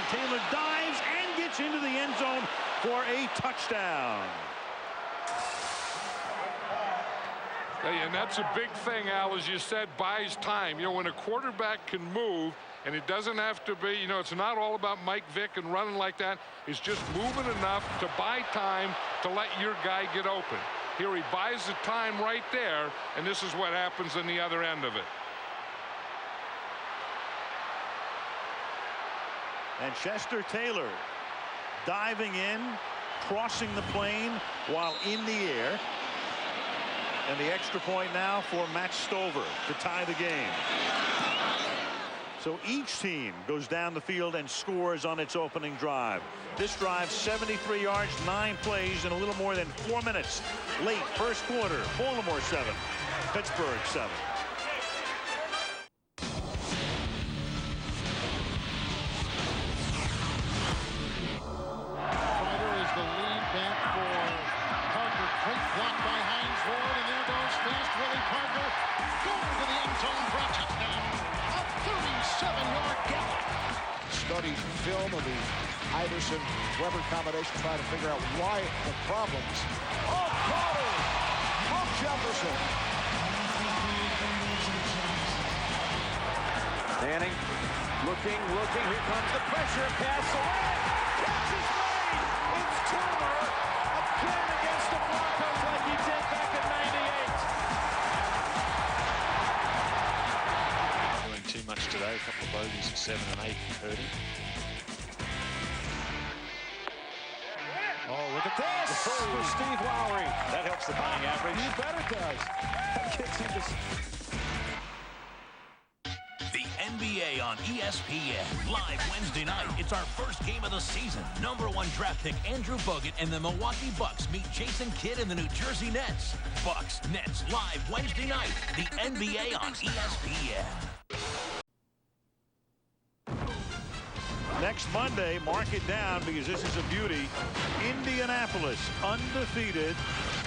Taylor dives and gets into the end zone for a touchdown. And that's a big thing, Al, as you said, buys time. You know, when a quarterback can move, and it doesn't have to be, you know, it's not all about Mike Vick and running like that. It's just moving enough to buy time to let your guy get open. Here he buys the time right there, and this is what happens on the other end of it. And Chester Taylor diving in, crossing the plane while in the air. And the extra point now for Matt Stover to tie the game. So each team goes down the field and scores on its opening drive. This drive, 73 yards, 9 plays in a little more than 4 minutes. Late first quarter, Baltimore 7, Pittsburgh 7. Ryder is the lead back for Parker. Quick block by Hines Ward, and there goes fast Willie Parker. Going to the end zone for a touchdown. A 37-yard gallop. Studies film of the Iverson-Weber combination, trying to figure out why the problems. Oh, Crowder! From Jefferson. Manning looking. Here comes the pressure. Pass away. Catch is made. It's Turner again against the Broncos like he did back in '98. Doing too much today. A couple of bogeys at 7 and 8 and 30. Oh, look at this for Steve Lowry. That helps the batting average. You bet it does. That gets him to... The NBA on ESPN. Live Wednesday night. It's our first game of the season. #1 draft pick Andrew Bogut and the Milwaukee Bucks meet Jason Kidd and the New Jersey Nets. Bucks, Nets, live Wednesday night. The NBA on ESPN. Next Monday, mark it down because this is a beauty. Indianapolis, undefeated,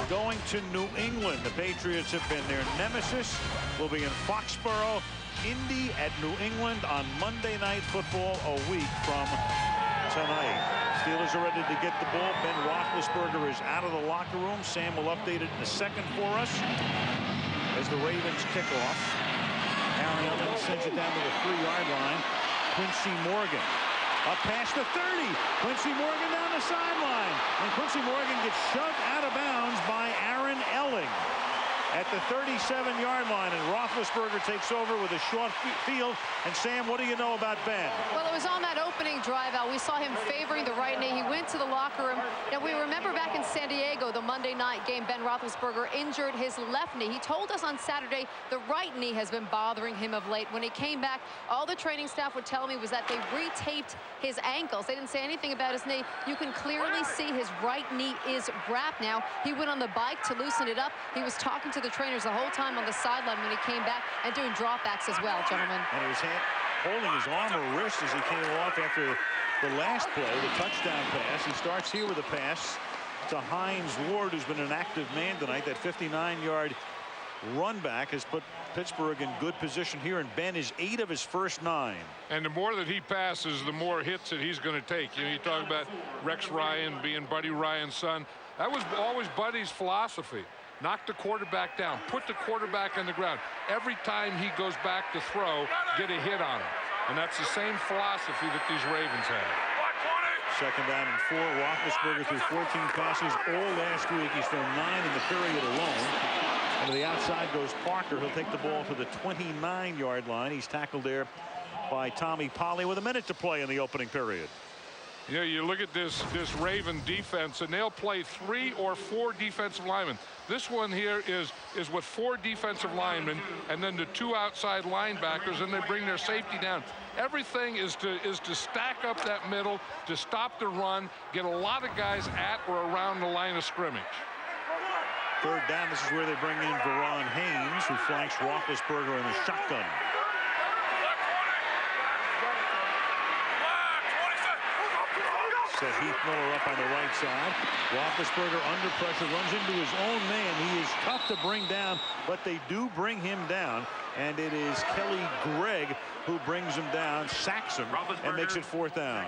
going to New England. The Patriots have been their nemesis. Will be in Foxborough. Indy at New England on Monday Night Football a week from tonight. Steelers are ready to get the ball. Ben Roethlisberger is out of the locker room. Sam will update it in a second for us as the Ravens kick off. Aaron Allen sends it down to the 3-yard line. Quincy Morgan up past the 30. Quincy Morgan down the sideline. And Quincy Morgan gets shoved out of bounds by Aaron Elling at the 37-yard line, and Roethlisberger takes over with a short field. And Sam, what do you know about Ben? Well, it was on that opening drive out. We saw him favoring the right knee. He went to the locker room. Now, we remember back in San Diego, the Monday night game, Ben Roethlisberger injured his left knee. He told us on Saturday the right knee has been bothering him of late. When he came back, all the training staff would tell me was that they retaped his ankles. They didn't say anything about his knee. You can clearly see his right knee is wrapped now. He went on the bike to loosen it up. He was talking to the trainers the whole time on the sideline when he came back and doing dropbacks as well, gentlemen. And he was holding his arm or wrist as he came off after the last play, the touchdown pass. He starts here with a pass to Hines Ward, who's been an active man tonight. That 59-yard run back has put Pittsburgh in good position here, and Ben is 8 of his first 9. And the more that he passes, the more hits that he's going to take. You know, you talk about Rex Ryan being Buddy Ryan's son. That was always Buddy's philosophy. Knock the quarterback down, put the quarterback on the ground. Every time he goes back to throw, get a hit on him. And that's the same philosophy that these Ravens have. Second down and 4. Roethlisberger threw 14 passes all last week. He's thrown 9 in the period alone. And to the outside goes Parker. He'll take the ball to the 29-yard line. He's tackled there by Tommy Polley with a minute to play in the opening period. You know, you look at this Raven defense, and they'll play 3 or 4 defensive linemen. This one here is with 4 defensive linemen and then the 2 outside linebackers, and they bring their safety down. Everything is to stack up that middle, to stop the run, get a lot of guys at or around the line of scrimmage. Third down, this is where they bring in Veron Haynes, who flanks Roethlisberger in the shotgun. set Heath Miller up on the right side. Roethlisberger under pressure, runs into his own man. He is tough to bring down, but they do bring him down. And it is Kelly Gregg who brings him down, sacks him, and makes it 4th down.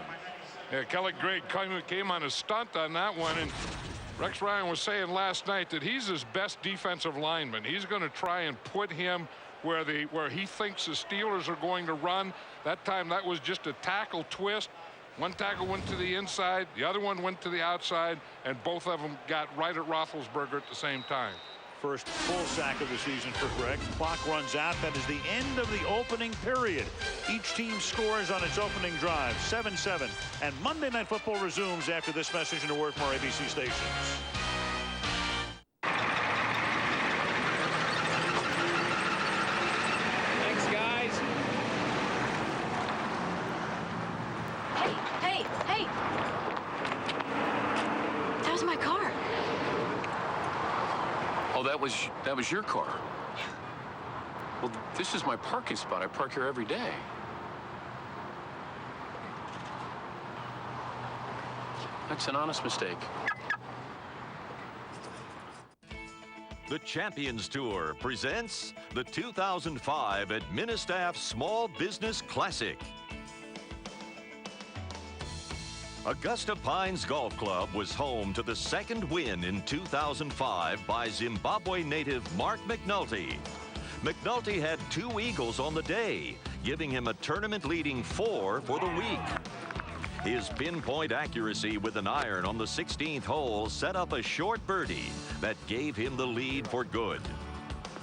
Yeah, Kelly Gregg came on a stunt on that one. And Rex Ryan was saying last night that he's his best defensive lineman. He's going to try and put him where he thinks the Steelers are going to run. That time that was just a tackle twist. One tackle went to the inside, the other one went to the outside, and both of them got right at Roethlisberger at the same time. First full sack of the season for Gregg. Clock runs out. That is the end of the opening period. Each team scores on its opening drive, 7-7. And Monday Night Football resumes after this message and a word from our ABC stations. Thanks, guys. Hey, hey, hey! That was my car. Oh, that was your car. Well, this is my parking spot. I park here every day. That's an honest mistake. The Champions Tour presents the 2005 Administaff Small Business Classic. Augusta Pines Golf Club was home to the second win in 2005 by Zimbabwe native Mark McNulty. McNulty had 2 eagles on the day, giving him a tournament-leading 4 for the week. His pinpoint accuracy with an iron on the 16th hole set up a short birdie that gave him the lead for good.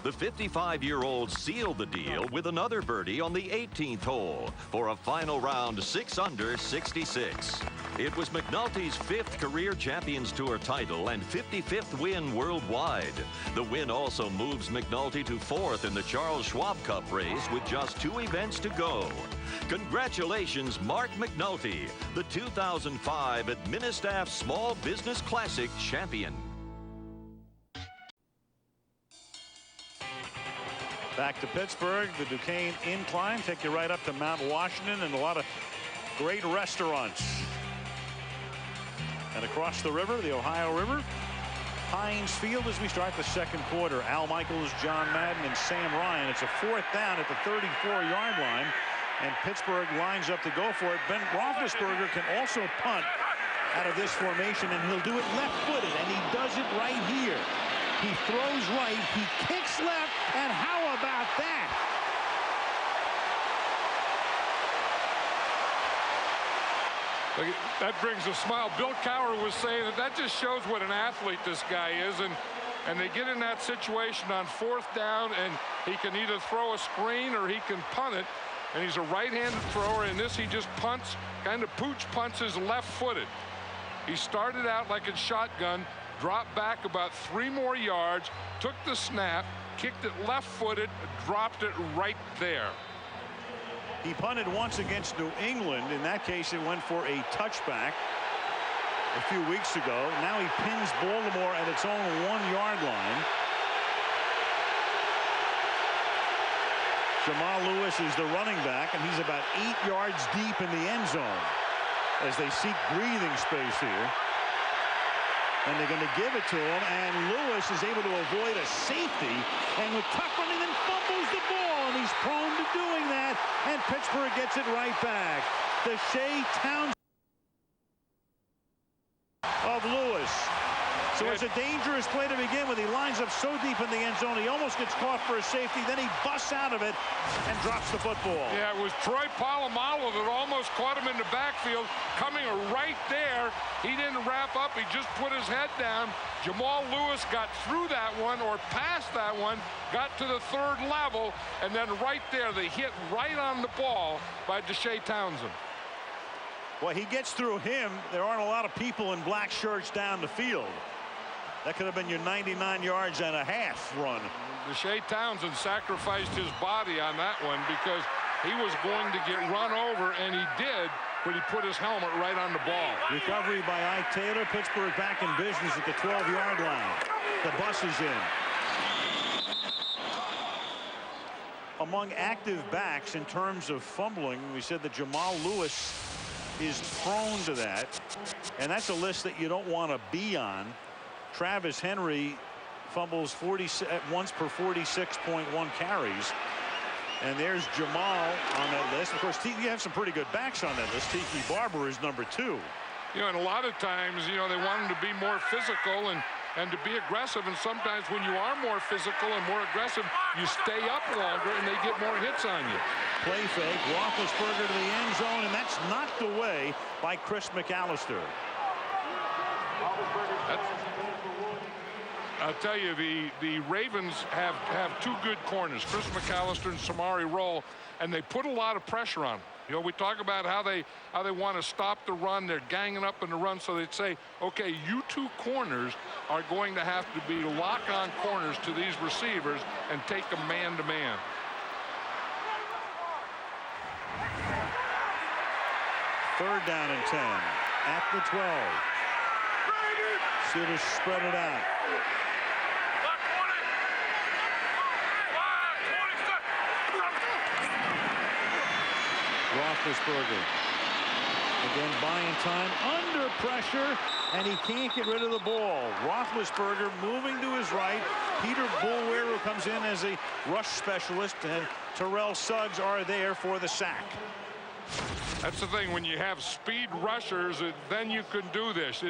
The 55-year-old sealed the deal with another birdie on the 18th hole for a final round 6 under 66. It was McNulty's 5th career Champions Tour title and 55th win worldwide. The win also moves McNulty to 4th in the Charles Schwab Cup race with just 2 events to go. Congratulations, Mark McNulty, the 2005 Administaff Small Business Classic champion. Back to Pittsburgh, the Duquesne incline, take you right up to Mount Washington and a lot of great restaurants. And across the river, the Ohio River, Heinz Field as we start the second quarter. Al Michaels, John Madden, and Sam Ryan. It's a 4th down at the 34-yard line, and Pittsburgh lines up to go for it. Ben Roethlisberger can also punt out of this formation, and he'll do it left-footed, and he does it right here. He throws right, he kicks left, and how about that? That brings a smile. Bill Cowher was saying that just shows what an athlete this guy is, and they get in that situation on 4th down, and he can either throw a screen or he can punt it, and he's a right-handed thrower. In this, he just punts, kind of pooch punts his left-footed. He started out like a shotgun, dropped back about 3 more yards, took the snap, kicked it left-footed, dropped it right there. He punted once against New England. In that case, it went for a touchback a few weeks ago. Now he pins Baltimore at its own 1-yard line. Jamal Lewis is the running back, and he's about 8 yards deep in the end zone as they seek breathing space here. And they're going to give it to him, and Lewis is able to avoid a safety, and with tough running, then fumbles the ball, and he's prone to doing that, and Pittsburgh gets it right back. The Shea Townsend of Lewis. So it's a dangerous play to begin with. He lines up so deep in the end zone, he almost gets caught for a safety, then he busts out of it and drops the football. Yeah, it was Troy Polamalu that almost caught him in the backfield, coming right there. He didn't wrap up, he just put his head down. Jamal Lewis got through that one, or past that one, got to the 3rd level, and then right there, they hit right on the ball by Shea Townsend. Well, he gets through him. There aren't a lot of people in black shirts down the field. That could have been your 99 yards and a half run. Shea Townsend sacrificed his body on that one because he was going to get run over, and he did, but he put his helmet right on the ball. Recovery by Ike Taylor. Pittsburgh back in business at the 12-yard line. The bus is in. Among active backs in terms of fumbling, we said that Jamal Lewis is prone to that, and that's a list that you don't want to be on. Travis Henry fumbles once per 46.1 carries. And there's Jamal on that list. Of course, you have some pretty good backs on that list. Tiki Barber is number 2. You know, and a lot of times, you know, they want him to be more physical and to be aggressive. And sometimes when you are more physical and more aggressive, you stay up longer and they get more hits on you. Play fake, Roethlisberger to the end zone, and that's knocked away by Chris McAllister. I'll tell you, the Ravens have two good corners, Chris McAllister and Samari Rolle, and they put a lot of pressure on them. You know, we talk about how they want to stop the run. They're ganging up in the run, so they'd say, okay, you two corners are going to have to be lock-on corners to these receivers and take them man-to-man. Third down and 10 at the 12. Steelers spread it out. Roethlisberger again buying time under pressure, and he can't get rid of the ball. Roethlisberger moving to his right. Peter Boulware, who comes in as a rush specialist, and Terrell Suggs are there for the sack. That's the thing, when you have speed rushers, then you can do this.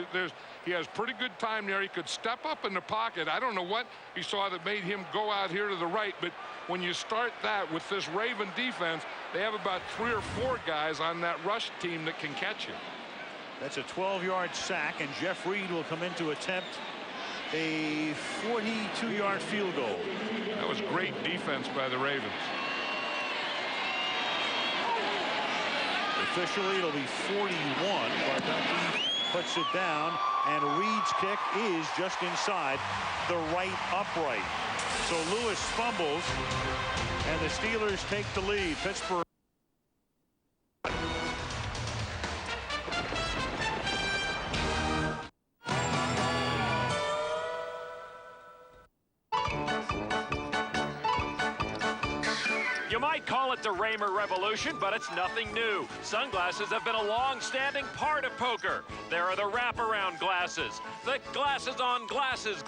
He has pretty good time there. He could step up in the pocket. I don't know what he saw that made him go out here to the right, but when you start that with this Raven defense, they have about 3 or 4 guys on that rush team that can catch you. That's a 12-yard sack, and Jeff Reed will come in to attempt a 42-yard field goal. That was great defense by the Ravens. Officially, it'll be 41. Barducky puts it down, and Reed's kick is just inside the right upright. So Lewis fumbles, and the Steelers take the lead. Pittsburgh. You might call it the Raymer Revolution, but it's nothing new. Sunglasses have been a long-standing part of poker. There are the wraparound glasses, the glasses-on-glasses,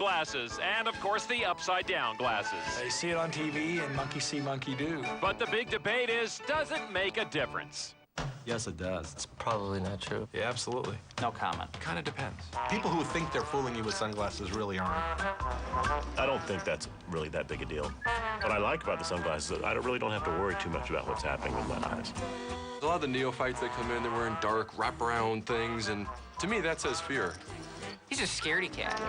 and of course the upside-down glasses. They see it on TV, and monkey see, monkey do. But the big debate is, does it make a difference? Yes, it does. It's probably not true. Yeah, absolutely. No comment. Kind of depends. People who think they're fooling you with sunglasses really aren't. I don't think that's really that big a deal. What I like about the sunglasses is I really don't have to worry too much about what's happening with my eyes. A lot of the neophytes that come in, they're wearing dark wraparound things, and to me, that says fear. He's a scaredy cat.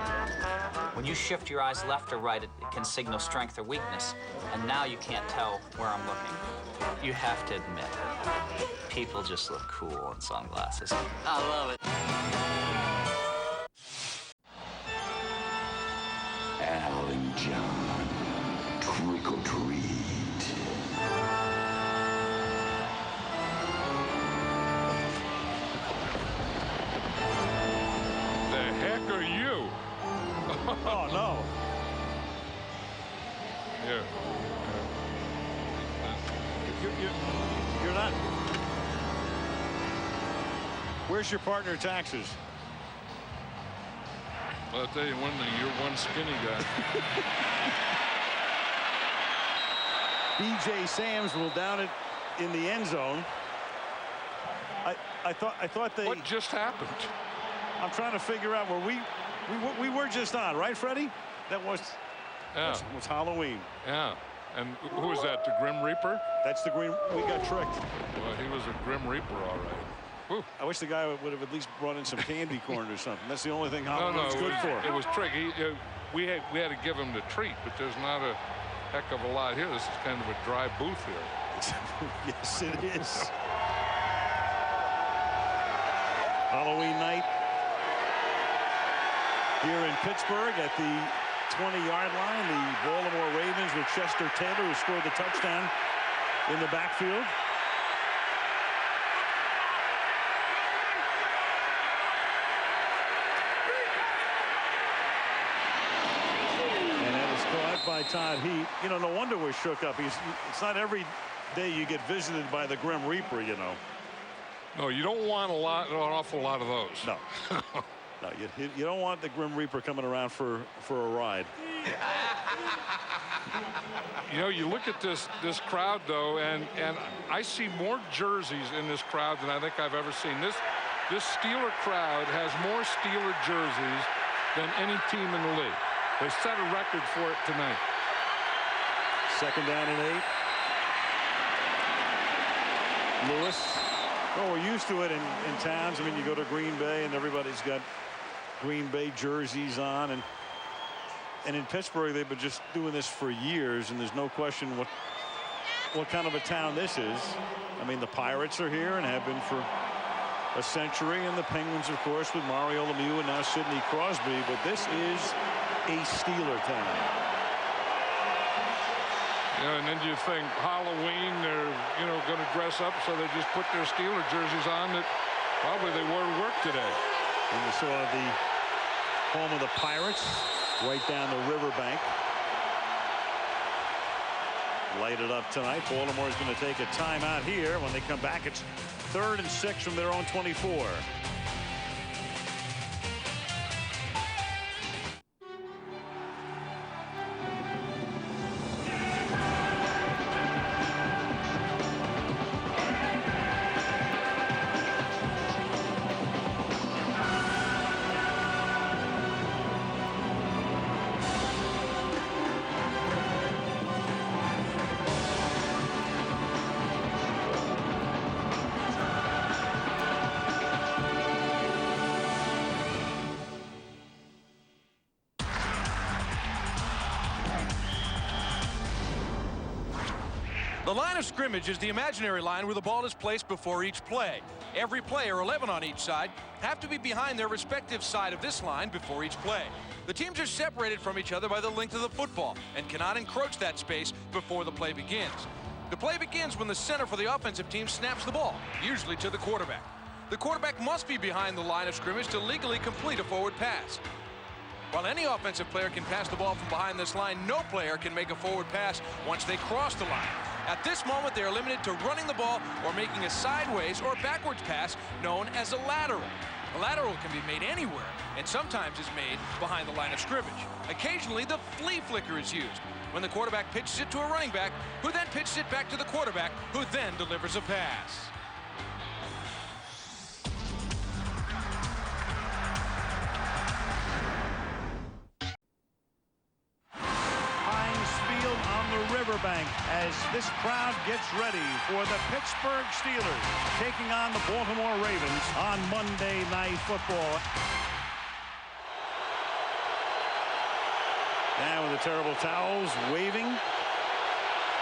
When you shift your eyes left or right, it can signal strength or weakness. And now you can't tell where I'm looking. You have to admit, people just look cool in sunglasses. I love it. Al and John, trick or treat. The heck are you? Oh, no. Yeah. You're not. Where's your partner taxes? Well, I'll tell you one thing, you're one skinny guy. B.J. Sams will down it in the end zone. I thought they. What just happened? I'm trying to figure out where we were just on, right, Freddie? That was Halloween. Yeah. And who was that? The Grim Reaper? That's the Grim. We got tricked. Well, he was a Grim Reaper, all right. Whew. I wish the guy would have at least brought in some candy corn or something. That's the only thing Halloween's good for. It was trick. We had to give him the treat, but there's not a heck of a lot here. This is kind of a dry booth here. Yes, it is. Halloween night here in Pittsburgh at the 20-yard line. The Baltimore Ravens with Chester Taylor, who scored the touchdown in the backfield. And that is caught by Todd Heap. You know, no wonder we're shook up. It's not every day you get visited by the Grim Reaper, you know. No, you don't want an awful lot of those. No. No, you don't want the Grim Reaper coming around for a ride. You know, you look at this crowd though, and I see more jerseys in this crowd than I think I've ever seen. This Steeler crowd has more Steeler jerseys than any team in the league. They set a record for it tonight. 2nd down and 8. Lewis. Well, we're used to it in towns. I mean, you go to Green Bay and everybody's got Green Bay jerseys on, and in Pittsburgh they've been just doing this for years, and there's no question what kind of a town this is. I mean, the Pirates are here and have been for a century, and the Penguins, of course, with Mario Lemieux and now Sidney Crosby, but this is a Steeler town. Yeah, and then you think Halloween, they're going to dress up, so they just put their Steeler jerseys on that probably they wore to work today. And you saw the home of the Pirates right down the riverbank. Lighted up tonight. Baltimore is going to take a timeout here. When they come back, it's 3rd and 6 from their own 24. The line of scrimmage is the imaginary line where the ball is placed before each play. Every player, 11 on each side, have to be behind their respective side of this line before each play. The teams are separated from each other by the length of the football and cannot encroach that space before the play begins. The play begins when the center for the offensive team snaps the ball, usually to the quarterback. The quarterback must be behind the line of scrimmage to legally complete a forward pass. While any offensive player can pass the ball from behind this line, no player can make a forward pass once they cross the line. At this moment, they are limited to running the ball or making a sideways or backwards pass known as a lateral. A lateral can be made anywhere and sometimes is made behind the line of scrimmage. Occasionally, the flea flicker is used when the quarterback pitches it to a running back, who then pitches it back to the quarterback, who then delivers a pass. Riverbank as this crowd gets ready for the Pittsburgh Steelers taking on the Baltimore Ravens on Monday Night Football. Now with the terrible towels waving.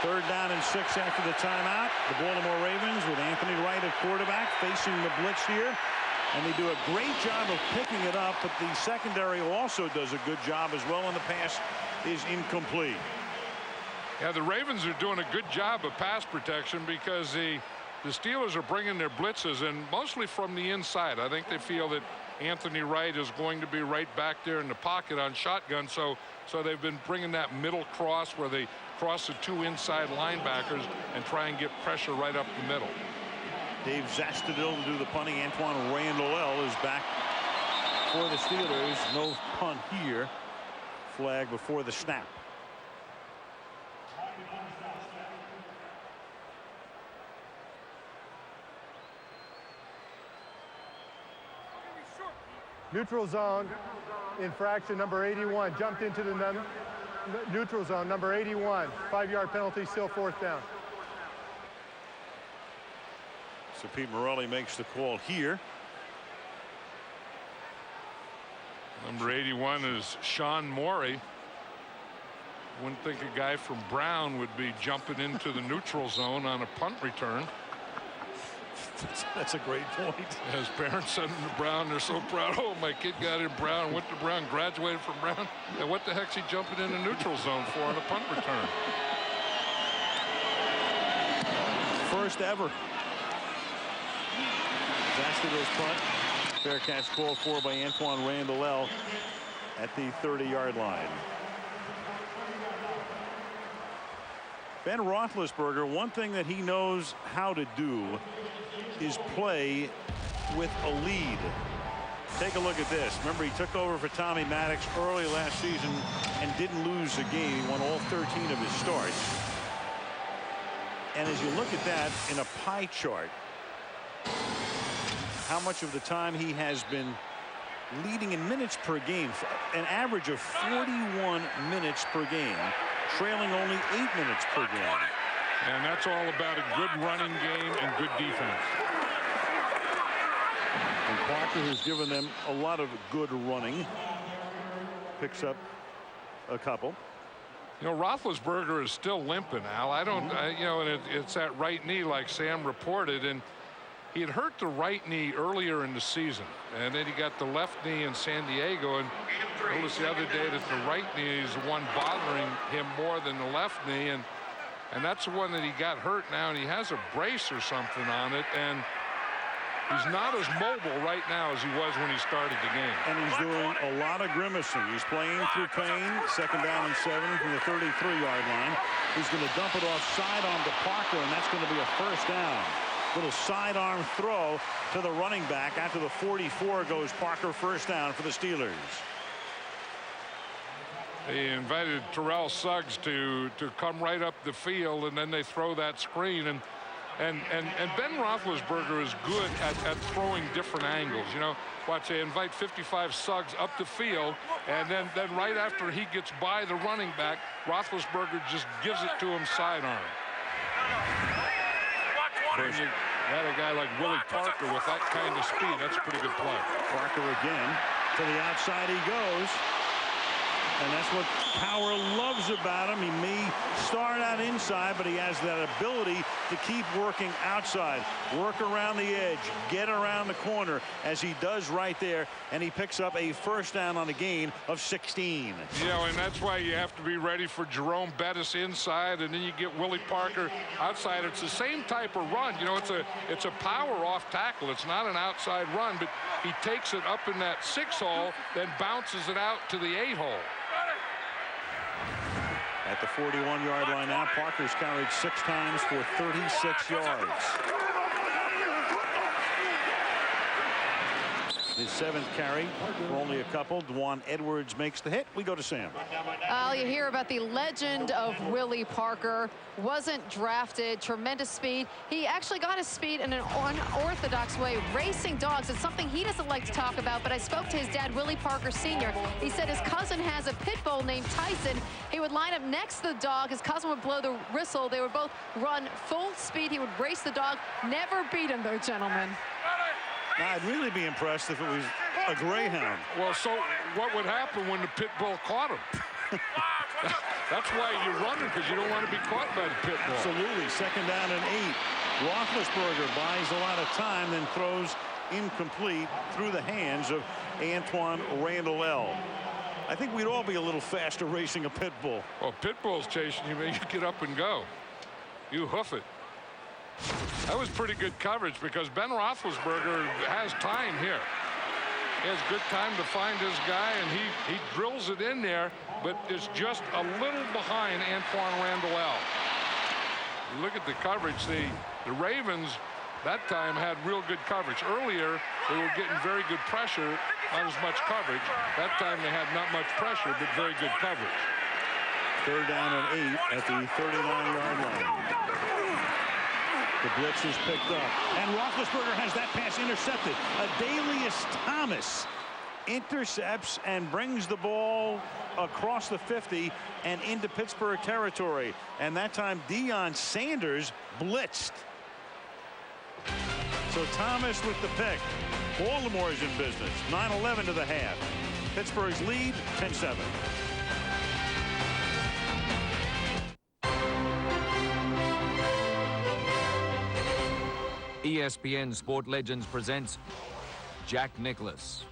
3rd down and 6 after the timeout. The Baltimore Ravens with Anthony Wright at quarterback facing the blitz here. And they do a great job of picking it up, but the secondary also does a good job as well, and the pass is incomplete. Yeah, the Ravens are doing a good job of pass protection because the Steelers are bringing their blitzes in mostly from the inside. I think they feel that Anthony Wright is going to be right back there in the pocket on shotgun, so they've been bringing that middle cross where they cross the 2 inside linebackers and try and get pressure right up the middle. Dave Zastudil to do the punting. Antoine Randall is back for the Steelers. No punt here. Flag before the snap. Neutral zone, infraction number 81, jumped into the neutral zone, number 81, 5-yard penalty, still 4th down. So Pete Morelli makes the call here. Number 81 is Sean Moreeeee. Wouldn't think a guy from Brown would be jumping into the neutral zone on a punt return. That's a great point. His parents sent him to Brown. They're so proud. Oh, my kid got in Brown, went to Brown, graduated from Brown. And what the heck's he jumping in the neutral zone for on a punt return? First ever. Zastudil's punt. Fair catch called for by Antoine Randall at the 30-yard line. Ben Roethlisberger, one thing that he knows how to do is play with a lead. Take a look at this. Remember, he took over for Tommy Maddox early last season and didn't lose a game. He won all 13 of his starts. And as you look at that in a pie chart, how much of the time he has been leading in minutes per game, an average of 41 minutes per game, trailing only 8 minutes per game. And that's all about a good running game and good defense. And Parker, who's given them a lot of good running, picks up a couple. You know, Roethlisberger is still limping, Al. I don't, you know, and it's that right knee like Sam reported, and he had hurt the right knee earlier in the season, and then he got the left knee in San Diego, and noticed the other day that the right knee is the one bothering him more than the left knee, and that's the one that he got hurt now, and he has a brace or something on it, and he's not as mobile right now as he was when he started the game. And he's doing a lot of grimacing. He's playing through pain. 2nd down and 7 from the 33-yard line. He's going to dump it off sidearm to Parker, and that's going to be a 1st down. Little sidearm throw to the running back. After the 44 goes Parker, 1st down for the Steelers. They invited Terrell Suggs to come right up the field, and then they throw that screen. And Ben Roethlisberger is good at throwing different angles. You know, watch, they invite 55 Suggs up the field, and then right after he gets by the running back, Roethlisberger just gives it to him sidearm. And you had a guy like Willie Parker with that kind of speed. That's a pretty good play. Parker again. To the outside he goes. And that's what Power loves about him. He may start out inside, but he has that ability to keep working outside, work around the edge, get around the corner, as he does right there. And he picks up a 1st down on a gain of 16. You know, and that's why you have to be ready for Jerome Bettis inside, and then you get Willie Parker outside. It's the same type of run. You know, it's a power off tackle. It's not an outside run, but he takes it up in that 6-hole, then bounces it out to the 8-hole. At the 41-yard line now, Parker's carried 6 times for 36 yards. His 7th carry for only a couple. Dwan Edwards makes the hit. We go to Sam. You hear about the legend of Willie Parker. Wasn't drafted, tremendous speed. He actually got his speed in an unorthodox way, racing dogs. It's something he doesn't like to talk about, but I spoke to his dad, Willie Parker Sr. He said his cousin has a pit bull named Tyson. He would line up next to the dog. His cousin would blow the whistle. They would both run full speed. He would race the dog. Never beat him, though, gentlemen. Now, I'd really be impressed if it was a greyhound. Well, so what would happen when the pit bull caught him? That's why you're running, because you don't want to be caught by the pit bull. Absolutely. 2nd down and 8. Roethlisberger buys a lot of time, then throws incomplete through the hands of Antoine Randall L. I think we'd all be a little faster racing a pit bull. Well, pit bull's chasing you, man. You get up and go. You hoof it. That was pretty good coverage, because Ben Roethlisberger has time here. He has good time to find his guy, and he drills it in there, but is just a little behind Antoine Randall L. You look at the coverage. The Ravens that time had real good coverage. Earlier, they were getting very good pressure, not as much coverage. That time they had not much pressure, but very good coverage. 3rd down and 8 at the 39-yard line. The blitz is picked up, and Roethlisberger has that pass intercepted. Adalius Thomas intercepts and brings the ball across the 50 and into Pittsburgh territory. And that time, Deion Sanders blitzed. So Thomas with the pick. Baltimore's in business. 9-11 to the half. Pittsburgh's lead, 10-7. ESPN Sport Legends presents Jack Nicklaus.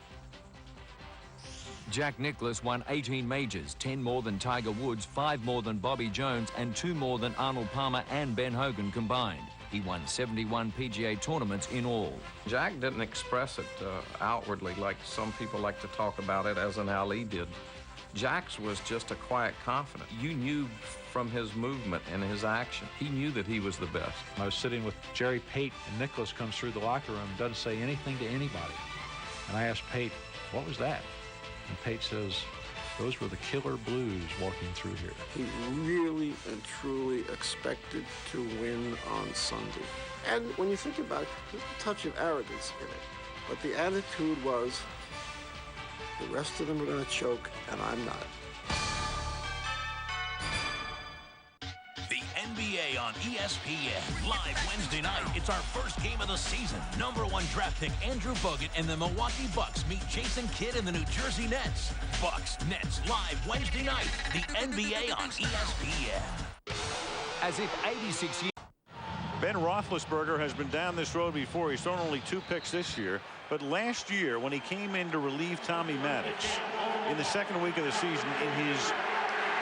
Jack Nicklaus won 18 majors, 10 more than Tiger Woods, 5 more than Bobby Jones, and 2 more than Arnold Palmer and Ben Hogan combined. He won 71 PGA tournaments in all. Jack didn't express it outwardly like some people like to talk about it as an Ali did. Jack's was just a quiet confidence. You knew from his movement and his action, he knew that he was the best. I was sitting with Jerry Pate, and Nicholas comes through the locker room, doesn't say anything to anybody. And I asked Pate, what was that? And Pate says, those were the Killer Blues walking through here. He really and truly expected to win on Sunday. And when you think about it, there's a touch of arrogance in it. But the attitude was, the rest of them are going to choke, and I'm not. The NBA on ESPN. Live Wednesday night. It's our first game of the season. #1 draft pick Andrew Bogut and the Milwaukee Bucks meet Jason Kidd and the New Jersey Nets. Bucks, Nets, live Wednesday night. The NBA on ESPN. As if 86 years... Ben Roethlisberger has been down this road before. He's thrown only 2 picks this year. But last year, when he came in to relieve Tommy Maddox in the second week of the season in his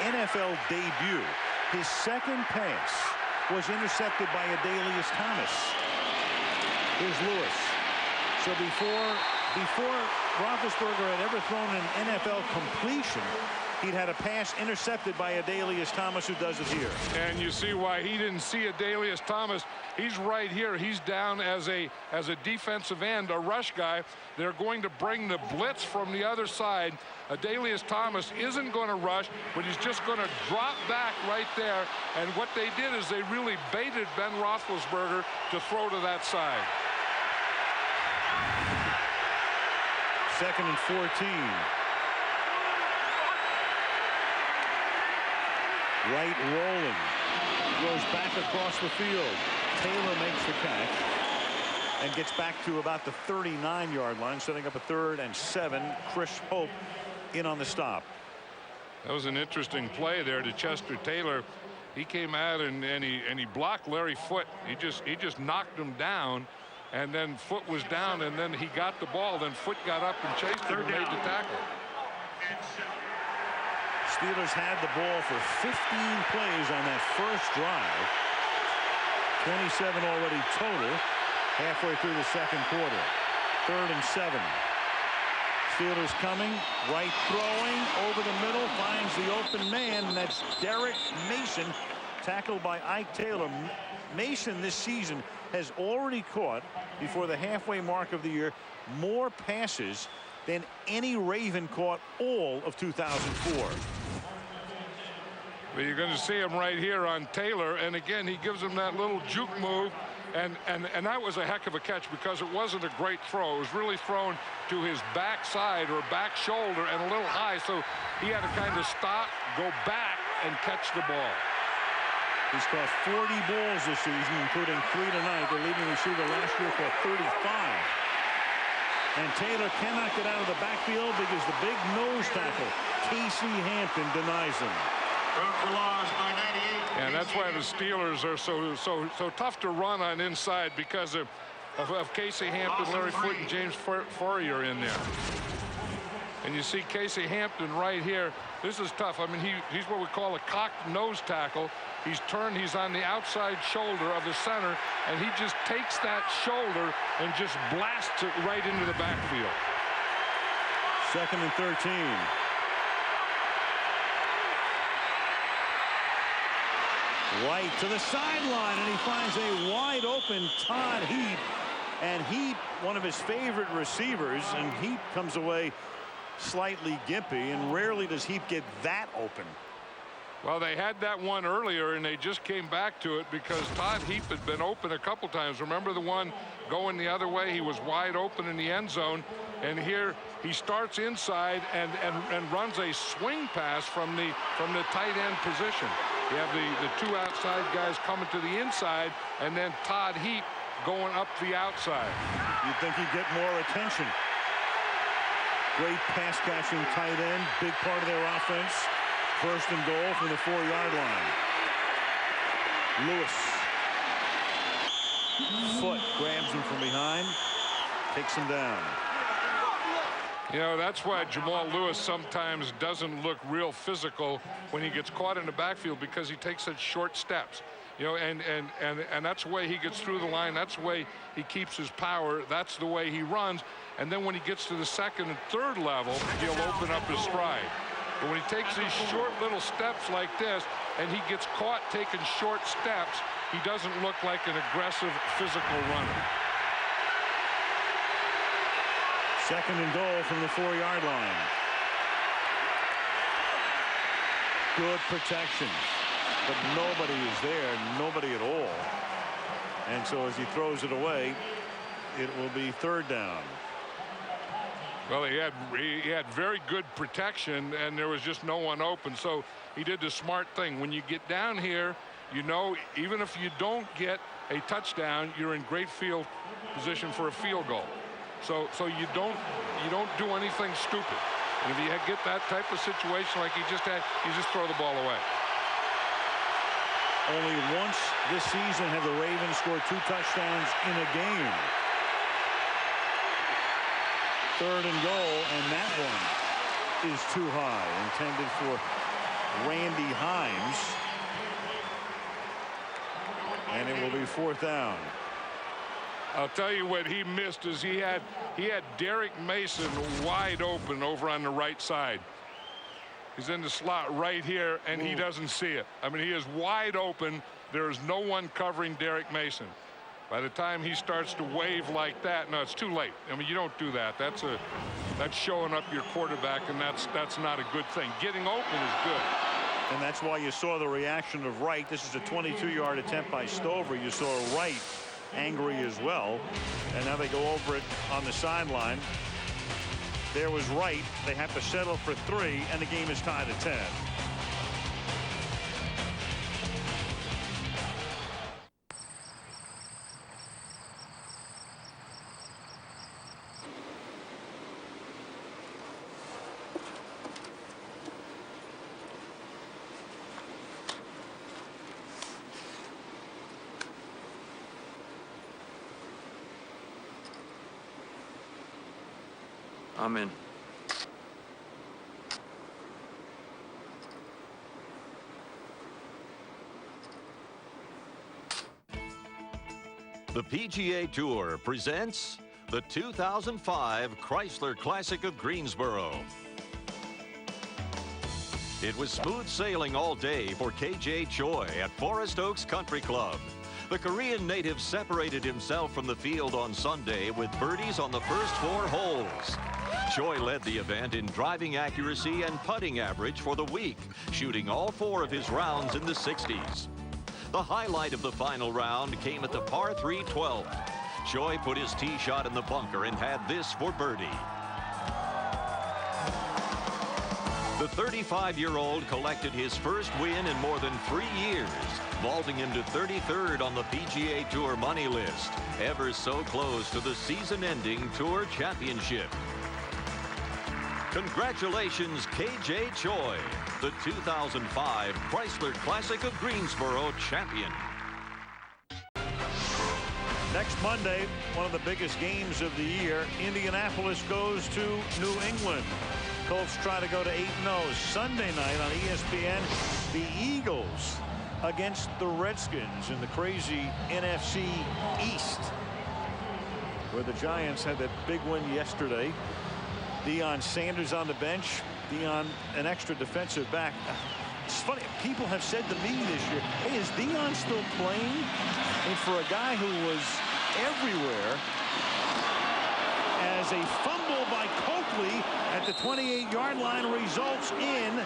NFL debut, his second pass was intercepted by Adalius Thomas. Here's Lewis. So before Roethlisberger had ever thrown an NFL completion, he'd had a pass intercepted by Adalius Thomas, who does it here. And you see why he didn't see Adalius Thomas. He's right here. He's down as a defensive end, a rush guy. They're going to bring the blitz from the other side. Adalius Thomas isn't going to rush, but he's just going to drop back right there. And what they did is they really baited Ben Roethlisberger to throw to that side. 2nd and 14. Right rolling. Goes back across the field. Taylor makes the catch and gets back to about the 39-yard line, setting up a 3rd and 7. Chris Hope in on the stop. That was an interesting play there to Chester Taylor. He came out and he blocked Larry Foote. He just knocked him down, and then Foote was down, and then he got the ball. Then Foote got up and chased him and made the tackle. Steelers had the ball for 15 plays on that first drive. 27 already total halfway through the second quarter. 3rd and 7. Steelers coming, right throwing, over the middle, finds the open man, and that's Derek Mason, tackled by Ike Taylor. Mason this season has already caught, before the halfway mark of the year, more passes than any Raven caught all of 2004. Well, you're going to see him right here on Taylor, and again he gives him that little juke move, and that was a heck of a catch because it wasn't a great throw. It was really thrown to his backside or back shoulder and a little high, so he had to kind of stop, go back, and catch the ball. He's caught 40 balls this season, including 3 tonight. The leading receiver last year caught 35. And Taylor cannot get out of the backfield because the big nose tackle, Casey Hampton, denies him. And that's why the Steelers are so tough to run on inside, because of Casey Hampton, Larry Foote, and James Fourier in there. And you see Casey Hampton right here. This is tough. I mean, he's what we call a cocked nose tackle. He's turned. He's on the outside shoulder of the center, and he just takes that shoulder and just blasts it right into the backfield. 2nd and 13. Right to the sideline, and he finds a wide open Todd Heap. And Heap, one of his favorite receivers, and Heap comes away slightly gimpy, and rarely does Heap get that open. Well, they had that one earlier, and they just came back to it because Todd Heap had been open a couple times. Remember the one going the other way? He was wide open in the end zone, and here he starts inside and runs a swing pass from the tight end position. You have the 2 outside guys coming to the inside, and then Todd Heap going up the outside. You'd think he'd get more attention. Great pass catching tight end, big part of their offense. 1st and goal from the 4-yard line. Lewis. Foote grabs him from behind, takes him down. You know, that's why Jamal Lewis sometimes doesn't look real physical when he gets caught in the backfield, because he takes such short steps. You know, and that's the way he gets through the line. That's the way he keeps his power. That's the way he runs. And then when he gets to the 2nd and 3rd level, he'll open up his stride. But when he takes these short little steps like this, and he gets caught taking short steps, he doesn't look like an aggressive physical runner. Second and goal from the 4-yard line. Good protection, but nobody is there, nobody at all. And so as he throws it away, it will be third down. Well, he had very good protection, and there was just no one open. So he did the smart thing. When you get down here, you know, even if you don't get a touchdown, you're in great field position for a field goal. So you don't do anything stupid. And if you get that type of situation like he just had, you just throw the ball away. Only once this season have the Ravens scored 2 touchdowns in a game. Third and goal, and that one is too high, intended for Randy Himes. And it will be fourth down. I'll tell you what he missed is he had Derek Mason wide open over on the right side. He's in the slot right here, and he doesn't see it. I mean, he is wide open. There is no one covering Derek Mason. By the time he starts to wave like that, no, it's too late. I mean, you don't do that. That's showing up your quarterback, and that's not a good thing. Getting open is good. And that's why you saw the reaction of Wright. This is a 22-yard attempt by Stover. You saw Wright angry as well. And now they go over it on the sideline. There was Wright. They have to settle for 3, and the game is tied at 10. I'm in. The PGA Tour presents the 2005 Chrysler Classic of Greensboro. It was smooth sailing all day for KJ Choi at Forest Oaks Country Club. The Korean native separated himself from the field on Sunday with birdies on the first 4 holes. Choi led the event in driving accuracy and putting average for the week, shooting all 4 of his rounds in the 60s. The highlight of the final round came at the par 3 12th. Choi put his tee shot in the bunker and had this for birdie. The 35-year-old collected his first win in more than 3 years, vaulting into 33rd on the PGA Tour money list, ever so close to the season-ending Tour Championship. Congratulations, KJ Choi, the 2005 Chrysler Classic of Greensboro champion. Next Monday, one of the biggest games of the year, Indianapolis goes to New England. Colts try to go to 8-0. Sunday night on ESPN, the Eagles against the Redskins in the crazy NFC East, where the Giants had that big win yesterday. Deion Sanders on the bench. Deion, an extra defensive back. It's funny, people have said to me this year, hey, is Deion still playing? And for a guy who was everywhere, as a fumble by Coakley at the 28-yard line results in,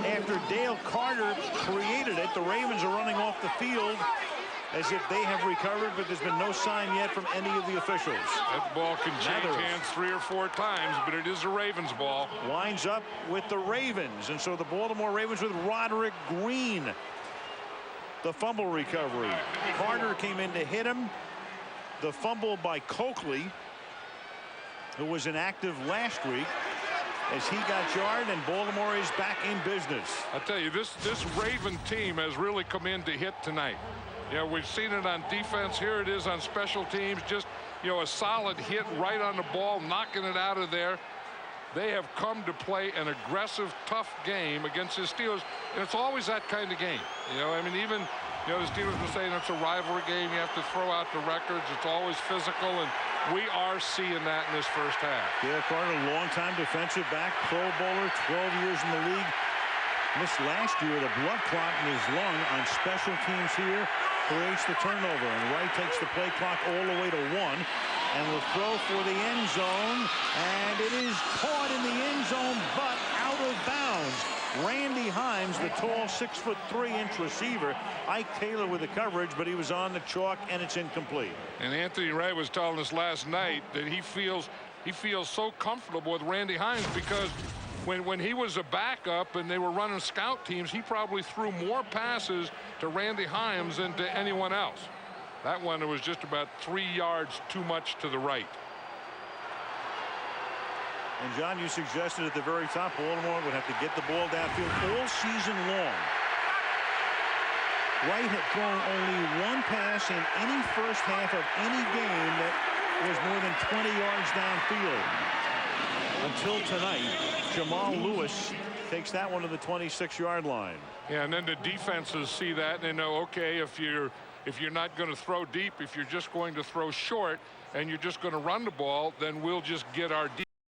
after Dale Carter created it, the Ravens are running off the field as if they have recovered, but there's been no sign yet from any of the officials. That ball can change hands 3 or 4 times, but it is a Ravens ball. Winds up with the Ravens, and so the Baltimore Ravens with Roderick Green. The fumble recovery. Carter came in to hit him. The fumble by Coakley, who was inactive last week, as he got jarred, and Baltimore is back in business. I tell you, this Raven team has really come in to hit tonight. Yeah, we've seen it on defense. Here it is on special teams. Just, you know, a solid hit right on the ball, knocking it out of there. They have come to play an aggressive, tough game against the Steelers, and it's always that kind of game. You know, I mean, even, you know, the Steelers were saying it's a rivalry game. You have to throw out the records. It's always physical, and We are seeing that in this first half. Dale Carter, longtime defensive back, Pro Bowler, 12 years in the league. Missed last year. The blood clot in his lung on special teams here creates the turnover, and Wright takes the play clock all the way to 1 and will throw for the end zone, and it is caught in the end zone but out of bounds. Randy Himes, the tall 6'3" receiver. Ike Taylor with the coverage, but he was on the chalk, and it's incomplete. And Anthony Wright was telling us last night that he feels so comfortable with Randy Himes because when he was a backup and they were running scout teams, he probably threw more passes to Randy Himes than to anyone else. That one was just about 3 yards too much to the right. And John, you suggested at the very top, Baltimore would have to get the ball downfield all season long. Wright had thrown only one pass in any first half of any game that was more than 20 yards downfield. Until tonight, Jamal Lewis takes that one to the 26-yard line. Yeah, and then the defenses see that and they know, okay, if you're not going to throw deep, if you're just going to throw short and you're just going to run the ball, then we'll just get our deep.